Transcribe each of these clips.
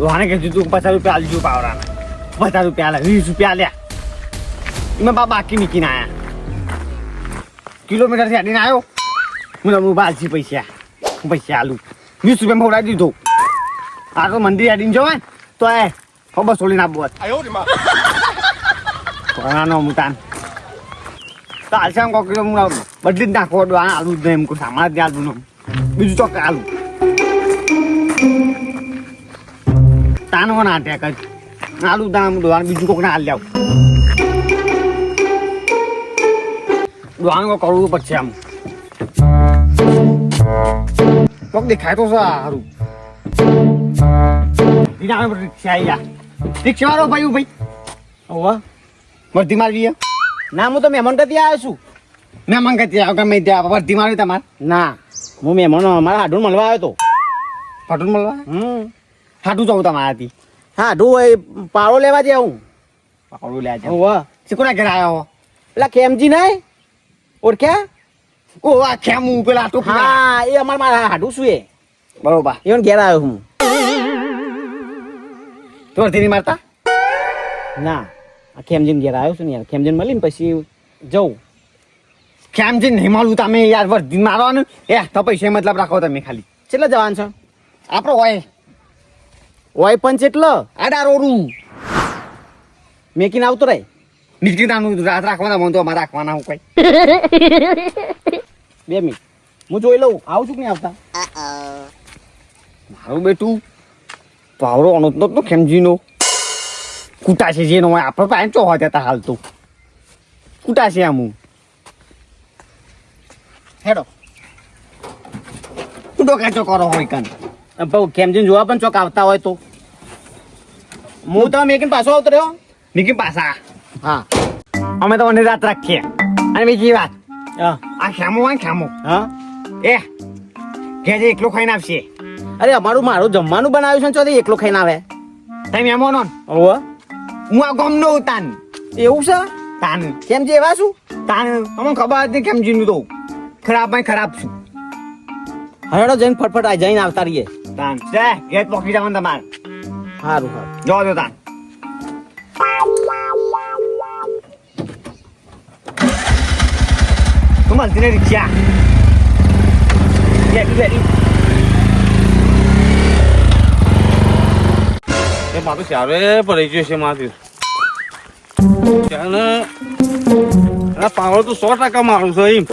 દોહાને કીધું તું 50 રૂપિયા આલજો પાવરાના 50 રૂપિયા આલે 20 રૂપિયા આલ્યા એમાં બાકી મૂકીને આયા કિલોમીટરથી અડીને આવ્યો હું બાલજી પૈસા આલું 20 રૂપિયા ઉડાવી દીધો આ તો મંદિર અડીને જવાય તો એ ખબર છોડીને આપવું કોનાનો મુતાન તો આલસામ કોક બદલી જ નાખો આલુ જ નહીં એમ સામાન જ આલુ બીજું તો આલુ તાનો ના ટેક જ આલુ દામ દોવાન બીજું કોક ના હાલ જાવ દોવાન કો કરવું પડશે આમ કોક દેખાય તો સારું દીના રિક્ષા આયા રિક્ષા વાળો ભાઈ ઓવા વર્ધી મારવી ના હું તો મહેમાન કદી આવ્યો છું મહેમાન કદી આવ્યો ગમે ત્યાં વર્ધી મારવી તમારે ના હું મહેમાન મારા હાડું મળવા આવ્યો તો હાડું મળવા હાડું જવું તમારાથી હાડું એ પાળો લેવા જાય હું પાવડું લે છે ઓવા કોના ઘરે આવ્યો પેલા ખેમજી નહીં ઓળખ્યા ઓ આ ખેમું પેલા તો હા એ મારા હાડું શું એ બરોબર even ઘેર આવ્યો હું તો વર્ધી નહીં મારતા ના આ ખેમજીને ઘેર આવ્યો છું ને યાર ખેમજીને મળીને પછી જવું ખેમજી નહીં માલું તમે યાર વર્ધી મારવાનું તો પૈસા મતલબ રાખો તમે ખાલી કેટલા જવાન છો આપણો ઓય પણ કેટલો આડા રોડું મેકીને આવતો રહે નીકળીનાનું રાત રાખવાના મને તો અમારે રાખવાના હું કઈ 2 મિનિટ હું જોઈ લઉં આવું છું કે નહીં આવતા મારું બેટું પાવડો અનોતનો તો ખેમજીનો કૂટા છે જેનો હોય આપણે પાસે ચો હોય હાલ તો કૂટા છે આમ હેડો કૂટો કાચો કરો હોય કાન ભાઉ ખેમજીને જોવા પણ ચોક આવતા હોય તો હું તો મેકીને પાછો આવતો રહ્યો નીકળી પાછા હા અમે તો મને રાત રાખીએ અને બીજી વાત હા આ ખેમો હોય ને ખેમો હા એ ઘેર એકલો ખાઈને આવશે અરે મારું જમવાનું બનાવ્યું છે ને ચોથી એકલો ખાઈને આવે તમે એમો નો ઓવા હું આ ગમ નો તાન એવું છે તાન ખેમજી એવા શું તાન અમને ખબર હતી ખેમજીનું તો ખરાબ છું હરેડો જઈને ફટફટ આ જઈને આવતા રહીએ તાન છે ગેટ પોકી જવાનું તમારે સારું જોવા દો તાન તું મળતી ને રિક્ષા એ મારું ચારે પડી ગયું છે માથી પાવડો તો 100% મારું છે એમ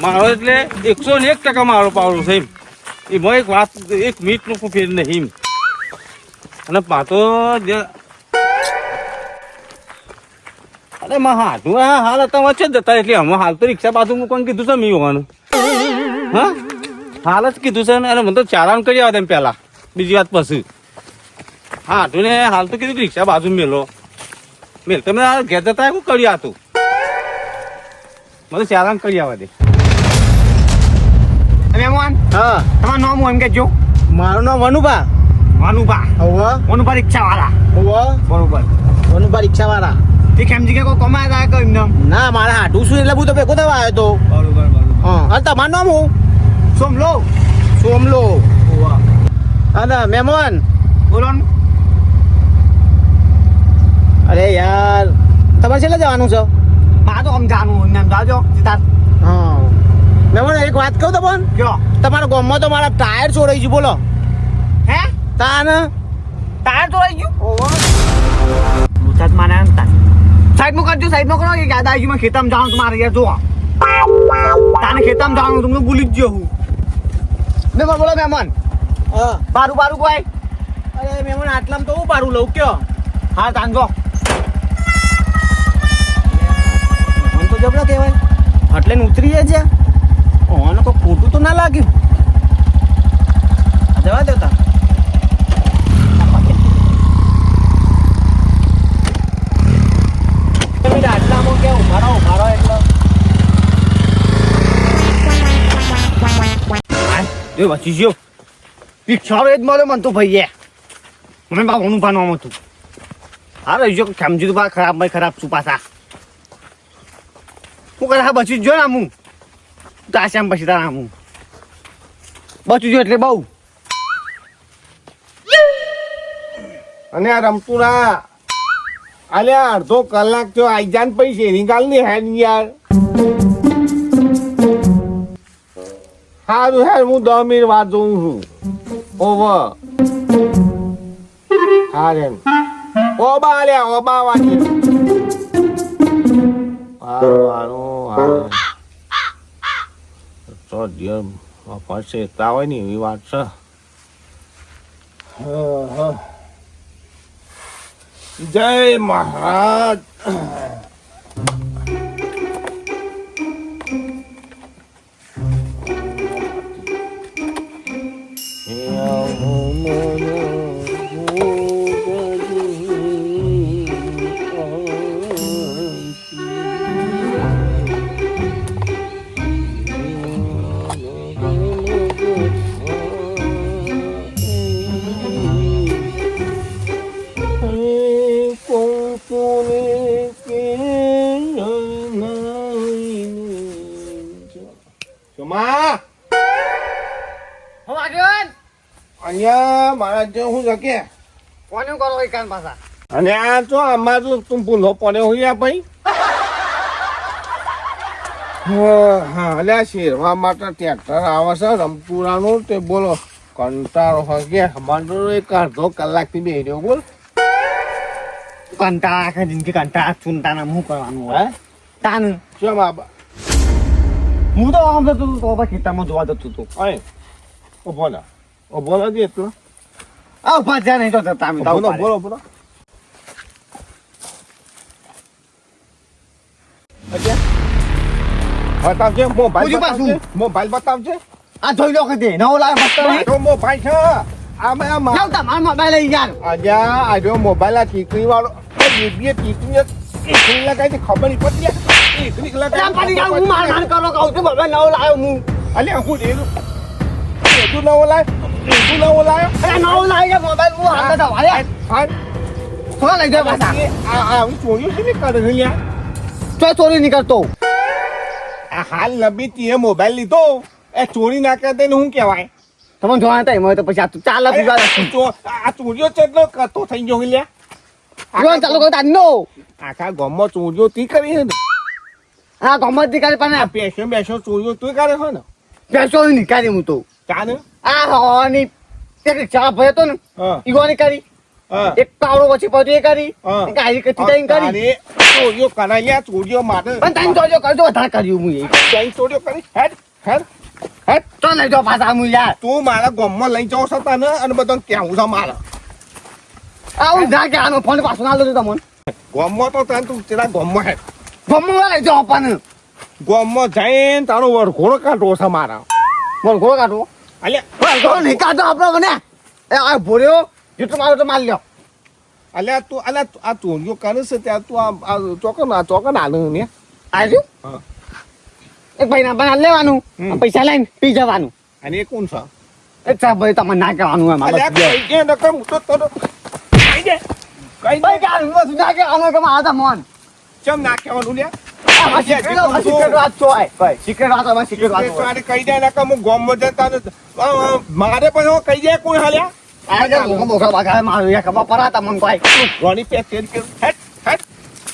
મારો એટલે 101% મારો પાવડો છે એમ એમાં એક વાત 1 મિનિટનું ફેર નહીં એમ અને પાતો અરે માં હાથું હાલ હતા વચ્ચે જ જતા એટલે અમે હાલ તો રિક્ષા બાજુ મૂકવાનું કીધું છે મેં હોવાનું હા હાલ જ કીધું છે ને અને મને તો ચારાણ કરી આવ્યા તેમ પહેલા બીજી વાત પછી હા તું ને હાલ તો કીધું રિક્ષા બાજુ મેલો તમે ઘેર જતા શું કર્યું હતું મને ચારાણ કરી આવવા દે મહેમાન હા તમારું નામ હું એમ કહેજો મારું નામ વનુભા વનુભા રિક્ષા વાળા બરોબર વનુભા રિક્ષા વાળા તે ખેમજી કે કોઈ કમાયા હતા કોઈ એમને ના મારા હાડું શું એટલે હું તો ભેગો થવા આવ્યો તો બરોબર હા તમારું નામ હું સોમલો અને મહેમાન બોલો ને અરે યાર તમારે છેલ્લે જવાનું છે મારે તો સમજાનું નામ જાજો સીધા હા મહેમાન એક વાત કહું તમને કયો તમારા ગામમાં તો મારા ટાયર ચોરાઈ ગયું બોલો હે તાન ટાયર તો આવી ગયું ગુજરાત માને સાઈડ માં કરજો સાઈડ માં કરો કે યાદ આવી ગયું ખેતરમાં જવાનું તમારે યાર જો તાને ખેતરમાં જવાનું તમને ભૂલી જ ગયો હું મેં બોલો મહેમાન હા બારું કોઈ અરે મહેમાન આટલામાં તો હું પાડું લઉં કયો હા તાંજો મને તો જબરા કહેવાય એટલે ને ઉતરી જાય ઓને કોઈ ખોટું તો ના લાગ્યું જવા દેતા આટલામાં કે ઉભારો એટલે જો બચી ગયો રિક્ષાવાળો એ જ મળ્યો મને તો ભાઈએ મને બા અનુભા નામ હતું હા રહી ગયો સમજી તું ખરાબ છું પાછા હું કરે હા બચી જ જો ને હું તાશ્યામ પછી તારા હું બચી ગયો એટલે બહુ અને આ રમતું ના અલ્યા અડધો કલાક થયો આઈ જાન પૈસે નિકાલ ને હેડ યાર સારું હેડ હું 10 મિનિટ વાત જોઉં છું ઓવર હા રે ઓબા અલ્યા ઓબા વાળી હારું તો દિયમ પાસે હોય ને એવી વાત છે જય મહારાજ મારા જે હું જકે કોને કરો એ કાન પાછા અને આ તો આમાં તો તું ભૂલો પડે હોય ભાઈ હા અલ્યા શેરવા માટે ટ્રેક્ટર આવે છે રમપુરાનું તે બોલો કંટાળો હગે અમારો એક અડધો કલાકથી બે રહ્યો બોલ કંટાળા આખા જિંદગી કંટાળા ચૂંટાના હું કરવાનું હોય તાન કેમ આબા હું તો આમ જતો તો ખેતરમાં જોવા જતું હતું અય ઉભો ના દે એટલો આ ઉભા જ્યાં નહીં તો જતા અમે બોલો બોલો બોલો બતાવજે મોબાઈલ બતાવજે મોબાઈલ બતાવજે આ જોઈ લો કે નવો લાવે મસ્ત મોબાઈલ છે આમે આ લાવતા માર મોબાઈલ લઈ યાર આજા આજો મોબાઈલ આ ટીકરી વાળો બે ટીકરી લગાઈ ખબર નહીં પડતી ટીકરી લગાઈ પાણી જાવ હું માર કરો કહું છું મોબાઈલ નવો લાવ્યો હું અલ્યા હું તું નવો લાવ્યો અરે નવો લાવી મોબાઈલ હું હાથ તો વાળ્યા હા કોણ લઈ જાય પાછા આ ચોરી છે ને કરે લ્યા તો ચોરી નહીં કરતો આ હાલ નબી તીએ મોબાઈલ લીધો એ ચોરી ના કરે તેને શું કહેવાય તમને જોવા હતા એમાં તો પછી આ ચાલ પીવા આ ચોરીઓ ચેટલો કરતો થઈ ગયો લ્યા જોવાનું ચાલુ કરો તાનો આખા ગામમાં ચોરીઓ તી કરી છે ને હા ગમત નીકાળી પણ આ બેસો ચોરીઓ તું કરે છે ને પેસો નીકાળી હું તો ચાને આ હવાની એક ચા ભયો તો ને હા ઈગોની કરી હા એક પાવડો પછી પડ્યો એ કરી હા. એક આરી કચ્ચી દઈ કરી અરે ચોરીઓ કરાયા ચોરીઓ માટે પણ તાઈ જોજો કરજો વધારે કર્યું હું એ ત્યાં ચોરીઓ કરી હેડ હેડ હેડ તો લઈ જાઓ પાછા હું યાર તું મારા ગામમાં લઈ જાવ છો તને અને બધાને કેવું છે મારે આવું ના કે આનો ફોન પાછો ના લો તમને ગામમાં તો તને તું તેરા ગામમાં હેડ ગમું લઈ જાઓ પણ ગામમાં જઈને તારો વરઘોડો કાઢવો છે મારા બોલ ગોળ કાઢો અલ્યા ગોળ નહીં કાઢો આપણો મને એ આ ભોર્યો જેટલું મારો તો માર લ્યો અલ્યા આ ચોરીઓ કરે છે ત્યાં તું આ ચોકન આલે ને આવ્યું હા. એક ભાઈ ના બના લેવાનું પૈસા લઈને પી જવાનું અને એ કોણ છે એક સાહેબ ભાઈ તમને ના કહેવાનું એમ અલ્યા કઈ દે નકર હું તો તને કઈ દે ભાઈ કે બસ ના કહેવાનું કે મારા મોન ચમ ના કહેવાનું લ્યા સિક્રેટ વાત છો ભાઈ સિક્રેટ વાત અમારી સિક્રેટ વાત હોય તારે કઈ દે નકર હું ગામમાં જતા મારે પણ કઈ દે કોણ હાલ્યા આ જે મોકો મોકો બગાડે મારું એ ખબર પરાતા મન કોઈ રોની પે તેલ કે હેટ હેટ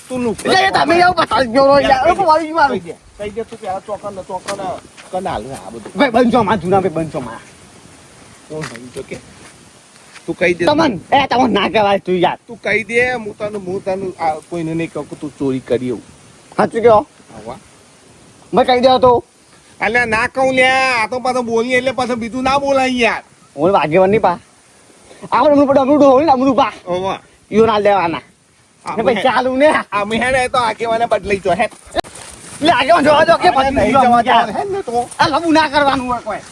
તું નું એટલે તમે આવું બતાવી ગયો યાર એ મારી મારું કઈ દે તું પેલા ચોકન કનાલ આ બધું ભાઈ બંધો માં જૂના ભાઈ બંધો માં કોણ ભાઈ તો કે તું કઈ દે તમન ના કહેવાય તું યાર તું કઈ દે હું તને આ કોઈને નહીં કહું કે તું ચોરી કરી એવું સાચું કહો આવા મેં કહી દો તો અલ્યા ના કહું લ્યા આ તો પાછું બોલીએ એટલે પાછું બીજું ના બોલાય યાર હું વાગેવન નહીં પા આપણે અમરું પડે અમરું હોય ને અમરું પા ઓવા ઈઓ ના લેવાના ને ભાઈ ચાલુ ને આ મેહને તો આગેવાને બદલાઈ જો હેટ લે આગેવાન જોવા દો કે પછી નહીં જવા દેવાનું હે ને તો આ લબુ ના કરવાનું હોય કોઈ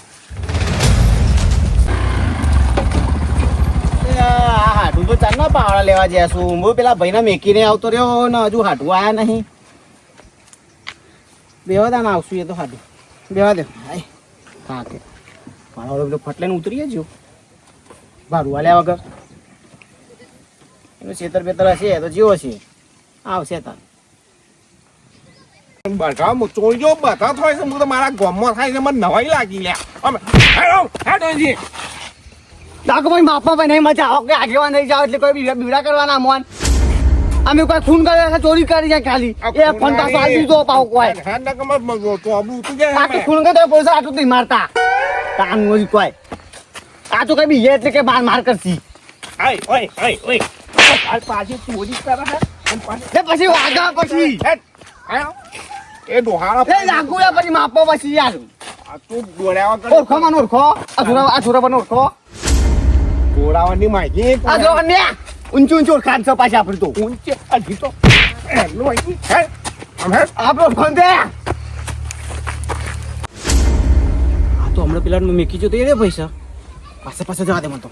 હાડું તો ચાલ ના પાવડા લેવા જ્યા છું હું પેલા ભાઈને મેકીને આવતો રહ્યો ને હજુ હાડું આયા નહીં બેવા દાન આવશું એ તો હાડું બેવા દે હા કે મારો પેલો ફટલે ઉતરી ગયો ભાડું આલ્યા વગર એનું છેતર બેતર હશે તો જીવો છે આવશે તાર બધા ચોરીઓ બધા થાય છે હું તો મારા ગામમાં થાય છે મને નવાઈ લાગી લ્યા અમે હેડો હેડો જી ડાકો ભાઈ માપમાં ભાઈ નહીં મજા આવે કે આગેવાન નહીં જાવ એટલે કોઈ બીવડા કરવાના મોન અમે કોઈ ખૂન કર્યો છે ચોરી કરી જાય ખાલી એ ફોન પાછો આવી દીધો પાવ કોઈ હા ના કમર મગો તો આબુ તું જાય આ તો ખૂન કર્યો પોલીસ આટલું નહીં મારતા તાન મોજી કોઈ આ તો કઈ બીજે એટલે કે માર કરશી આય ઓય ઓય ઓય આ પાછી ચોરી કરે છે અને પાછી એ પછી વાગા પછી આયો એ ડોહાળા એ લાગુ યા પછી માપો પછી યાર આ તું દોડાવા કરે ઓળખો મને ઓળખો આ છોરા બનો ઓળખો દોડાવાની માહિતી આ જો ને ઊંચું ઊંચું ખાન છે પાછી આપણે તો ઊંચે હજી તો એનું માહિતી હે આમ હે આપણો ફોન દે આ તો હમણાં પેલા મેકી જો તો એ પૈસા પાસે જવા દે મને તો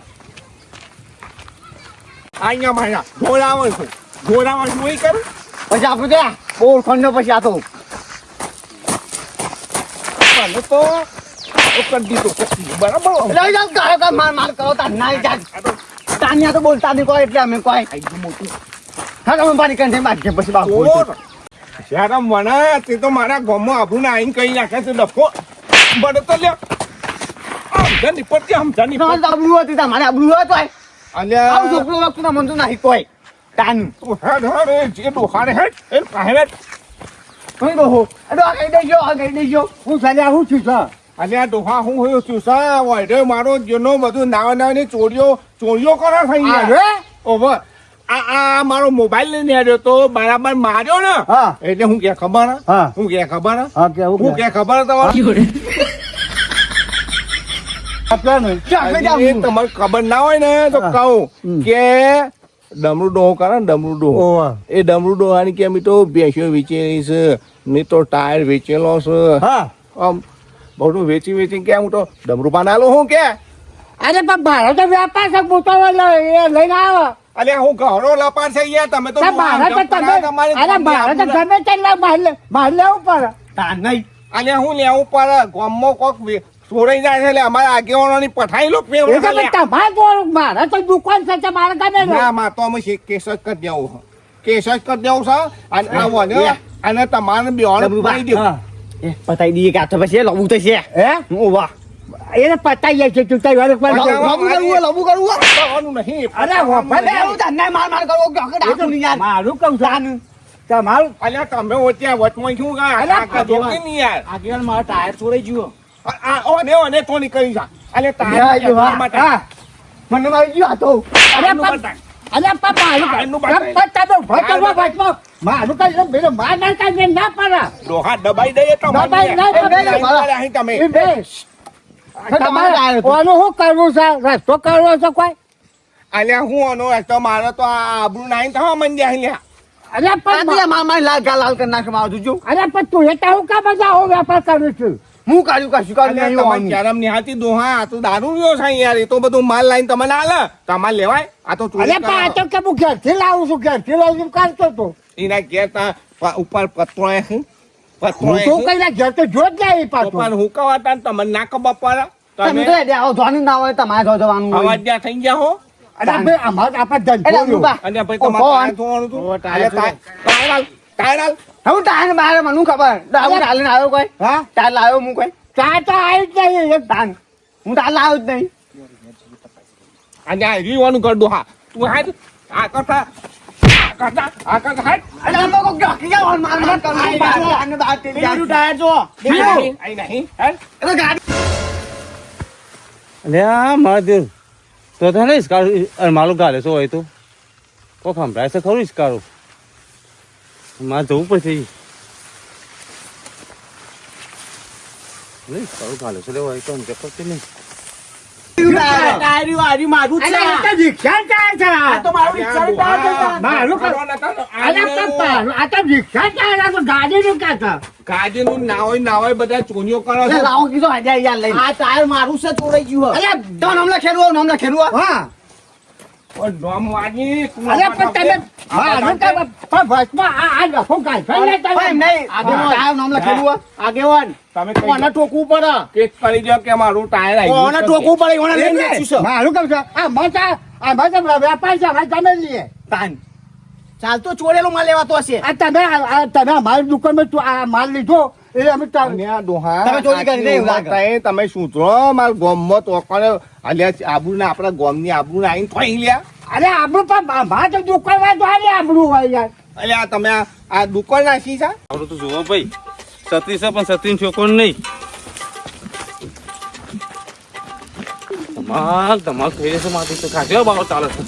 અહીંયા માયા દોડાવાનું હોય કરું પછી આપણે દે બહુ ઓળખો પછી આ તો મને તો કરી દીધો બરાબર લઈ જાવ કાળો માર કરો તાર ના જાગ તાન્યા તો બોલતા નહીં કોઈ એટલે અમે કોઈ મોટું હા તમે પાણી કંઠે બાકી પછી બાપુ શરમ મને તે તો મારા ગામમાં આબુ ને આઈને કહી નાખે છે ડફો બને તો લ્યો સમજા નીપટતી સમજા નીપટ આબરું હતી તમારે આબરું હતો આવું અલ્યા છોકરું લખતું ના મનતું નહીં કોઈ તાનું હેડ હેડ એ જે ડોહાને હેડ એ કાહેડ કોઈ બહુ અડો આ કહી દેજો હું ચાલ્યા હું છું સર અલ્યા ડોહા હું હોયો છું સા વાયડે મારો જેનો બધું નાની ચોરીઓ કરે થઈ અરે ઓવર આ મારો મોબાઈલ લઈને આવ્યો તો બરાબર માર્યો ને હા એટલે હું કે ખબર હા હું કે ખબર હા કે હું કે ખબર તમારે આપવાનું એ તમારે ખબર ના હોય ને તો કહું કે ડમરું ડોહો કરે ને ડમરું ડોહો એ ડમરું ડોહાની કે અમે તો ભેંસો વેચેલી છે નહીં તો ટાયર વેચેલો છે હા આમ બધું વેચી કે હું તો ડમરું પાનાલો હું કે અરે પણ ભાડો તો વ્યાપાર છે મોટો લઈને આવો અલે હું ઘરો લપાર છે યાર તમે તો ભાડો તો તમે અરે ભાડો તો ગમે તેટલા બહાર લેવું પડે તાર નહીં અલે હું લેવું પડે ગામમાં કોક ચોરાઈ જાય છે એટલે અમારા આગેવાનોની પઠાઈ લો મારે તો દુકાન છે મારે ગમે ના માં તો અમે કેસ જ કરી દેવું કેસ જ કરી દેવું છે અને આ વને અને તમારે બેવાણ પાડી દેવું પતાઈ દઈએ કે આ તો પછી લબુ તો છે હે વાહ એને પતાઈ જાય છે તું તઈ વારે લબુ કરવું કરવાનું નહીં અરે ભલે હું તને માર કરવો કે ડાકુ ની યાર મારું કહું છું તમારું અલ્યા તમે ઓચ્યા વચમાં શું કા જોકી નહીં યાર આગળ મારા ટાયર છોડાઈ ગયો આ ઓને કોની કરી જા અલે તારે મને મારી ગયો હતો અરે મારું કઈ બેનો માર ના કઈ ના પાડા ડોહા દબાઈ દઈએ તો તમે કોનું શું કરવું છે રસ્તો કરવો છે કોઈ અલ્યા હું આનો રસ્તો મારો તો આ આબરૂ નાઈ થવા મંડ્યા લ્યા અરે પણ મામા લાલ કરી નાખે મારું જો અરે પણ તું એ હું કા બધા આવો વેપાર કરું છું હું કર્યું કશું કર્યું નહીં ક્યારમ નિહાતી ડોહા આ તો દારૂ રહ્યો છે યાર એ તો બધું માલ લાઈન તમને આલે તમારે લેવાય આ તો ચોરી અરે પણ આ તો કે હું ઘરથી લાવું છું ઘરથી લાવું કરતો તો એના ઘેર ઉપર પત્રો છે હું તો કઈ ઘેર તો જો જ જાય પાછું પણ હુકાવા તા તમને ના ખબર પડે તમે તો આવો જોવાનું ના હોય તમારે જવાનું અવાજ જ્યાં થઈ ગયા હો અરે ભાઈ અમાર આપણે ધંધો અને ભાઈ તમારે ધોવાનું હતું ટાયર હું ટાયર બહાર મને ખબર હું ટાયર આવ્યો કોઈ હા ટાયર લાવ્યો હું કોઈ ટાયર તો આવ્યું જ નહીં એક ટાન હું ટાયર લાવ્યો જ નહીં અને આ રીવાનું કર દો હા તું હાથ આ કરતા અરે અમે કોઈ ગાકી જાવ માર માર કરું અને બાદ તે ટાયર જો આઈ નહીં હે એ ગાડી અલે આ મહાદેવ તો તને ઇસ્કારો મારું ગાલે શું હોય તો કોક સંભળાય છે ખરું ઇસ્કારો મારે જવું પડશે ઇસ્કારો ગાલે છે લેવાય તો સમજે પડશે નહીં ગાડીનું નાહોય બધા ચોરીઓ કરો છો લાવો કીધો યાર લઈ આ ટાયર મારું છે ચોરાઈ ગયું અરે તો નામ લખેલું હા પણ ડોમ વાગી અરે પણ તમે મારું કે પણ બસમાં આ લખો ગાય નહીં નામ લખેલું આગેવાન તમે કોને ઠોકવું પડે કેક કરી દો કે મારું ટાયર આવી કોને ઠોકવું પડે કોને લઈને બેઠું છે મારું કહું છું આ મજા વેપાર છે ભાઈ તમે લઈએ તાન ચાલ તો ચોરેલો માલ લેવાતો હશે આ તમે અમારી દુકાનમાં આ માલ લીધો એ અમે ચાલ અને આ ડોહા તમે ચોરી કરી નહીં, એવું લાગે. આટલી ઉંમર થાય, તમે શું છો મારા ગોમમાં તો કોને અલ્યા આબુ ને આપણા ગોમની આબુ ને આઈને થોઈ લ્યા અરે આપણું પણ ભાત દુકાન માં તો આજે આપણું હોય યાર અલ્યા તમે આ દુકાન નાખી છે આવડું તો જોવો ભાઈ છત્રી છે પણ છત્રી છોકરો નહીં ધમાલ થઈ રહેશે માથી તો ખાજો બાવો ચાલે છે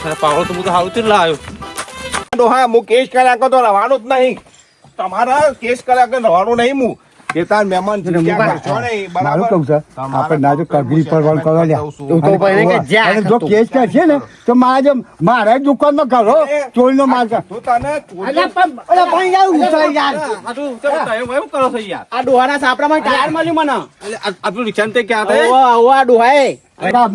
અને પાવડો તો બધું સારું જ લાવ્યો ડોહા હું કેસ કર્યા કરતો રવાનું જ નહીં તમારા કેસ કર્યા કે રવાનું નહીં હું કે તાર મહેમાન જીત્યા કરશો નહીં, બરાબર? મારું કહું છે આપણે ના તો કગરી પરવાન કરવા લ્યા તું તો ભાઈ કે જ્યાં અને જો કેસ કરશે ને તો મારા દુકાનમાં કરો ચોરીનો માલ છે તું તને અલ્યા પણ અરે ભાઈ યાર ઉઠાઈ યાર આટલું તમે એમ કરો છો યાર આ ડોહાના સાપડામાં ટાયર મળ્યું મને એટલે આપણું રિક્ષા તે ક્યાં થાય ઓવો આ ડોહાએ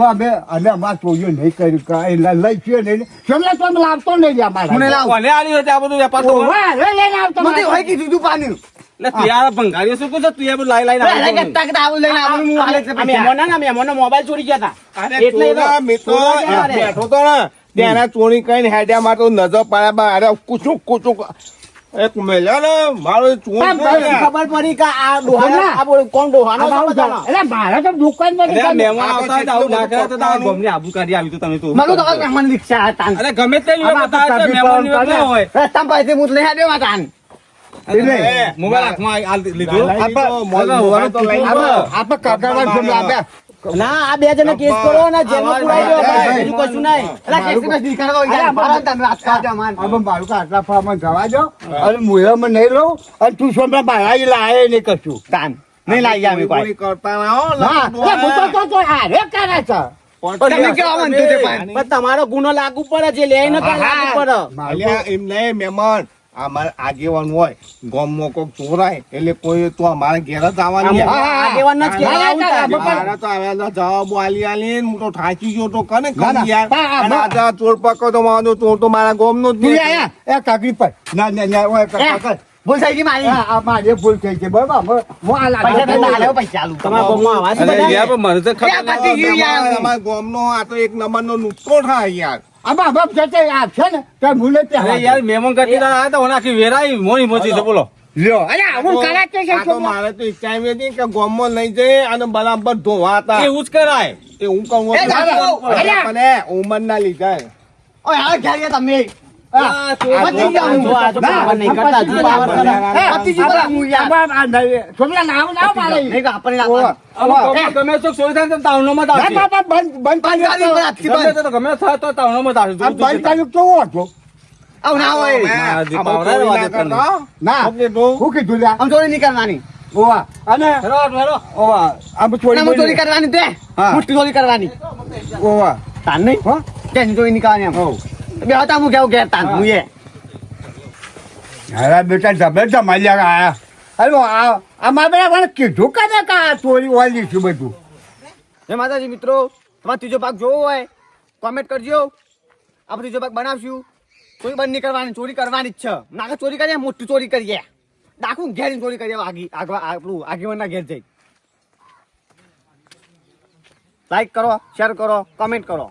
અમે અમાર ચોરીઓ નહીં કર્યું કાંઈ લઈ છે નહીં સમલા તો અમે લાવતો નહીં લ્યા મારા મને લાવ કોને આલ્યું છે આ બધું વેપાર તો ઓવા, લઈને આવતો મને મારા. હોય કીધું તું પાણી એટલે તું યાર ભંગારીઓ શું કહો છો તું યાર બધું લાઈ અરે લાઈ કે તક આવું લઈને આવું હું હાલે છે આ મહેમાનનો મોબાઈલ ચોરી ગયા હતા અરે એટલે એ તો ચોરા મિત્રો ચોરવા ગયા રે. બેઠો તો ને તેના ચોરી કરીને હેડ્યા માં તો નજર પાડ્યા અરે કુચુક એક મેલ્યો ને મારો ચોર પણ છે ને. ખબર પડી કે આ ડોહાનો હમણાં. આ બોલ કોણ ડોહાનો આ ભાવ છે. બતાવો. અરે મારા તો દુકાનમાં અરે દુકાન- મહેમાન આવતા હોય તો આવું ના કરે તો તારા ગોમની આબરૂ કાઢી આવી તો તમે તો મને તો મહેમાન રિક્ષા હતા અરે ગમે તે આમાં બતાવે છે, આપણે મહેમાન ની વાત ના હોય રસ્તા પાસે હું લઈ આવ્યો હતા એટલે મોબાઈલ હાથમાં આ લીધો લઈ લીધો, મોબાઈલ તો લઈ લીધો. આપણે કાકાના જમવા આપ્યા. ના આ બે જણા કેસ કરો ને જેલમાં પુરાઈ દો ભાઈ બીજું કશું નહીં અરે કેસી બસ દીકરા યાર મારા તમે આજકાલ જમાન હવે મારું તો આટલા ફામાં જવા દો અને મુયામાં નહીં રહું અને તું સોમરા મારા ઈ લાયે નહીં કશું તાન નહીં લાવી અમે કોઈ ચોરી કરતા ના હો, ના લખડું એટલે હું તો હારે કરે છે તમે કેવા માનતો તે પણ પણ તમારો ગુનો લાગુ પડે જે લે ને કાંઈ લાગુ પડે અલ્યા એમ નહીં મહેમાન અમારે આગેવાન હોય ગામમાં કોક ચોરાય એટલે કોઈ તો અમારા ઘેર જ આવવાની આમ આગેવાનના જ કહેવાય આવું થાય. મારા તો આવ્યા જવાબ આલી હું તો થાકી ગયો તો કને ના, ના. કમ યાર પણ આ અને આજે આ ચોર પકડો તો મારો ચોર તો મારા ગામનો જ તું નહીં. આયા એ કાકરી પર ના ના ના ઓય કાકા ભૂલ થઈ ગઈ મારી આ મારે ભૂલ થઈ છે બરાબર હું આ પૈસા તો ના લાગે લેવો પૈસા આલું તમારા ગામમાં આવા છે અરે બધા? યાર પણ મને તો ખબર યાર, પતી ગયું યાર. અમારા ગામનો આ તો એક નંબરનો નુસ્ખો થાય યાર આમાં બાપ જતે આ છે ને તો ભૂલે તે અરે યાર મહેમાન કરતી આવ્યા હતા આખી વેરાઈ મોની મોચી છે બોલો લ્યો અરે હું કરા કે આ તો મારે તો ઈચ્છા એવી હતી કે ગામમાં લઈ જઈ અને બરાબર ધોવા હતા એવું જ કરાય એ હું કહું એ દાદા, મને ઉંમરના લીધા ઓય હાલ ઘેર ગયા તમે આ ચોર પતી ગયા હું. જો આ તો પાવર નહીં કરતા, જે પાવર કરે. પતી ગયું બોલા હું યાર છોકરા નાવ નાવ મારે નહીં કે આપણને ઓવા. લાગવાનું. ગમે તો ચોરી થાય તો તાવણોમાં જ આવશે. બંધ બંધ કરી દો, આજથી ગમે બંધ. તો ગમે થાય તો તાવણોમાં જ આવશે. આ બંધ કર્યું કેવો હતો આવું ના હોય ના, જે આમાં પાવડા ચોરી વાગે ના કરતા. ના ઓકે તો હું કીધું લ્યા આમ ચોરી નહીં કરવાની ઓવા અને હેરો, હેરો. ઓવા આમ આમ ચોરી ચોરી કરવાની તે હા. મોટી ચોરી કરવાની ઓવા તાન નહીં હો તેની ચોરી નહીં કરવાની એમ બે હતા હું કેવું ઘેર તાન હું એ અરે બેટા જબર જમાલ્યા આયા અરે આ મારે મને કીધું કે આ ચોરી વાળી છું બધું જય માતાજી મિત્રો તમારે ત્રીજો ભાગ જોવો હોય કોમેન્ટ કરજો આપણે ત્રીજો ભાગ બનાવશું ચોરી બંધ નહીં કરવાની ચોરી કરવાની જ છે નાકે ચોરી કરીએ મોટી ચોરી કરીએ ડાકું ઘેર ચોરી કરીએ આપણું આગેવાનના ઘેર જઈ લાઈક કરો શેર કરો કમેન્ટ કરો